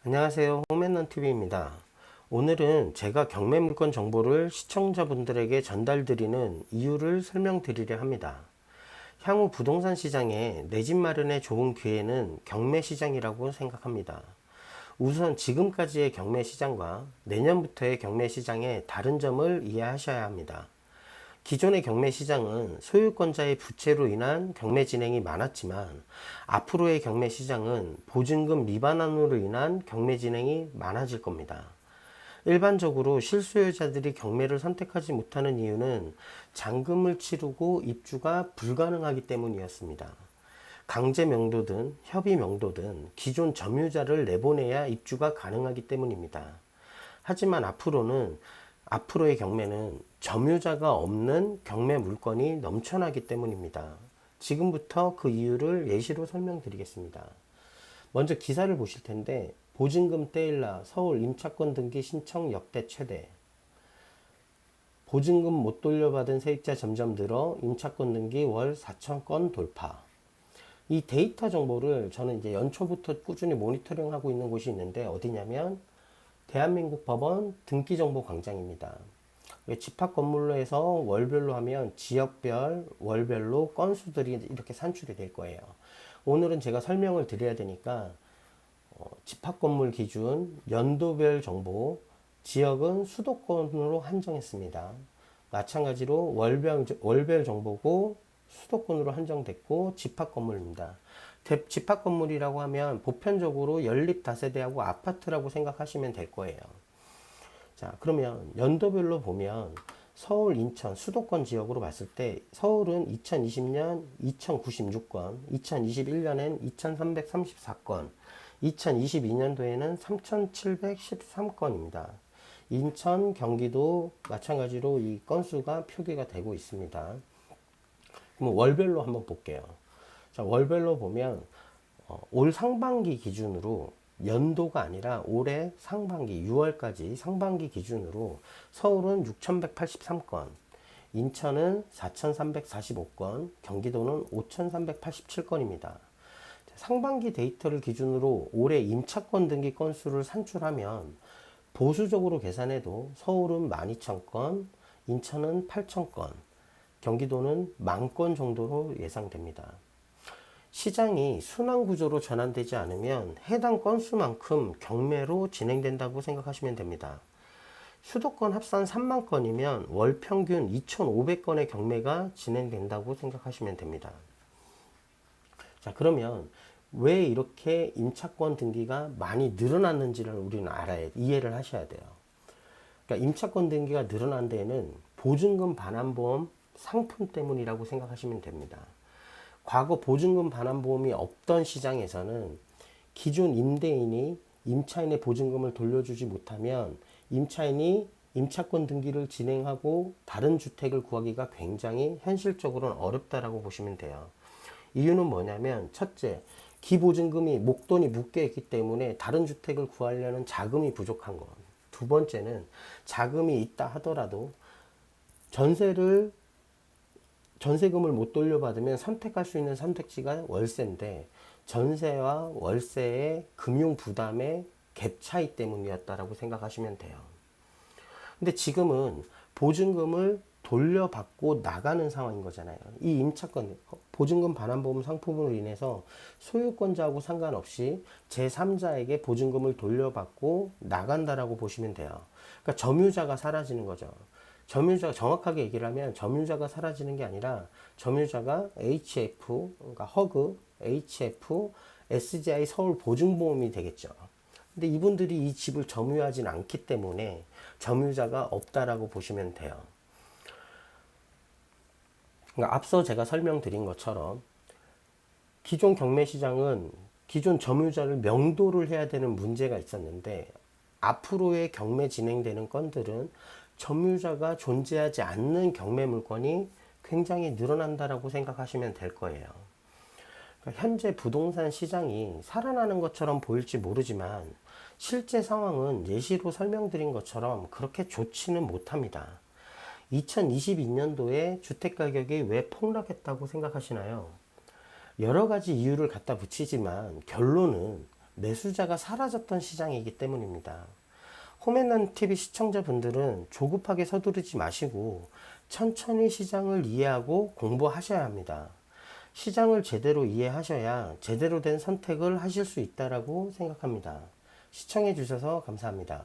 안녕하세요. 홈앤런TV입니다. 오늘은 제가 경매 물건 정보를 시청자분들에게 전달드리는 이유를 설명드리려 합니다. 향후 부동산 시장에 내 집 마련에 좋은 기회는 경매 시장이라고 생각합니다. 우선 지금까지의 경매 시장과 내년부터의 경매 시장의 다른 점을 이해하셔야 합니다. 기존의 경매 시장은 소유권자의 부채로 인한 경매 진행이 많았지만 앞으로의 경매 시장은 보증금 미반환으로 인한 경매 진행이 많아질 겁니다. 일반적으로 실소유자들이 경매를 선택하지 못하는 이유는 잔금을 치르고 입주가 불가능하기 때문이었습니다. 강제 명도든 협의 명도든 기존 점유자를 내보내야 입주가 가능하기 때문입니다. 하지만 앞으로의 경매는 점유자가 없는 경매 물건이 넘쳐나기 때문입니다. 지금부터 그 이유를 예시로 설명드리겠습니다. 먼저 기사를 보실 텐데 보증금 떼일라 서울 임차권 등기 신청 역대 최대, 보증금 못 돌려받은 세입자 점점 늘어 임차권 등기 월 4,000건 돌파. 이 데이터 정보를 저는 이제 연초부터 꾸준히 모니터링하고 있는 곳이 있는데 어디냐면 대한민국 법원 등기정보광장입니다. 집합 건물로 해서 월별로 하면 지역별, 월별로 건수들이 이렇게 산출이 될 거예요. 오늘은 제가 설명을 드려야 되니까 집합 건물 기준, 연도별 정보, 지역은 수도권으로 한정했습니다. 마찬가지로 월별 정보고 수도권으로 한정됐고 집합 건물입니다. 집합 건물이라고 하면 보편적으로 연립 다세대하고 아파트라고 생각하시면 될 거예요. 자, 그러면 연도별로 보면 서울, 인천, 수도권 지역으로 봤을 때 서울은 2020년 2096건, 2021년엔 2334건, 2022년도에는 3713건입니다. 인천, 경기도 마찬가지로 이 건수가 표기가 되고 있습니다. 그럼 월별로 한번 볼게요. 자, 월별로 보면 올 상반기 기준으로 연도가 아니라 올해 상반기 6월까지 상반기 기준으로 서울은 6,183건, 인천은 4,345건, 경기도는 5,387건입니다. 상반기 데이터를 기준으로 올해 임차권 등기 건수를 산출하면 보수적으로 계산해도 서울은 12,000건, 인천은 8,000건, 경기도는 10,000건 정도로 예상됩니다. 시장이 순환 구조로 전환되지 않으면 해당 건수만큼 경매로 진행된다고 생각하시면 됩니다. 수도권 합산 3만 건이면 월 평균 2,500건의 경매가 진행된다고 생각하시면 됩니다. 자, 그러면 왜 이렇게 임차권 등기가 많이 늘어났는지를 우리는 이해를 하셔야 돼요. 그러니까 임차권 등기가 늘어난 데에는 보증금 반환보험 상품 때문이라고 생각하시면 됩니다. 과거 보증금 반환보험이 없던 시장에서는 기존 임대인이 임차인의 보증금을 돌려주지 못하면 임차인이 임차권 등기를 진행하고 다른 주택을 구하기가 굉장히 현실적으로는 어렵다라고 보시면 돼요. 이유는 뭐냐면 첫째, 기보증금이 목돈이 묶여 있기 때문에 다른 주택을 구하려는 자금이 부족한 것. 두 번째는 자금이 있다 하더라도 전세금을 못 돌려받으면 선택할 수 있는 선택지가 월세인데 전세와 월세의 금융 부담의 갭 차이 때문이었다라고 생각하시면 돼요. 근데 지금은 보증금을 돌려받고 나가는 상황인 거잖아요. 이 임차권, 보증금 반환보험 상품으로 인해서 소유권자하고 상관없이 제3자에게 보증금을 돌려받고 나간다라고 보시면 돼요. 그러니까 점유자가 사라지는 거죠. 점유자가 정확하게 얘기를 하면 점유자가 사라지는 게 아니라 점유자가 HF, 그러니까 허그, HF, SGI 서울 보증보험이 되겠죠. 근데 이분들이 이 집을 점유하진 않기 때문에 점유자가 없다라고 보시면 돼요. 그러니까 앞서 제가 설명드린 것처럼 기존 경매 시장은 기존 점유자를 명도를 해야 되는 문제가 있었는데 앞으로의 경매 진행되는 건들은 점유자가 존재하지 않는 경매 물건이 굉장히 늘어난다라고 생각하시면 될 거예요. 그러니까 현재 부동산 시장이 살아나는 것처럼 보일지 모르지만 실제 상황은 예시로 설명드린 것처럼 그렇게 좋지는 못합니다. 2022년도에 주택가격이 왜 폭락했다고 생각하시나요? 여러 가지 이유를 갖다 붙이지만 결론은 매수자가 사라졌던 시장이기 때문입니다. 홈앤런 TV 시청자분들은 조급하게 서두르지 마시고 천천히 시장을 이해하고 공부하셔야 합니다. 시장을 제대로 이해하셔야 제대로 된 선택을 하실 수 있다고 생각합니다. 시청해 주셔서 감사합니다.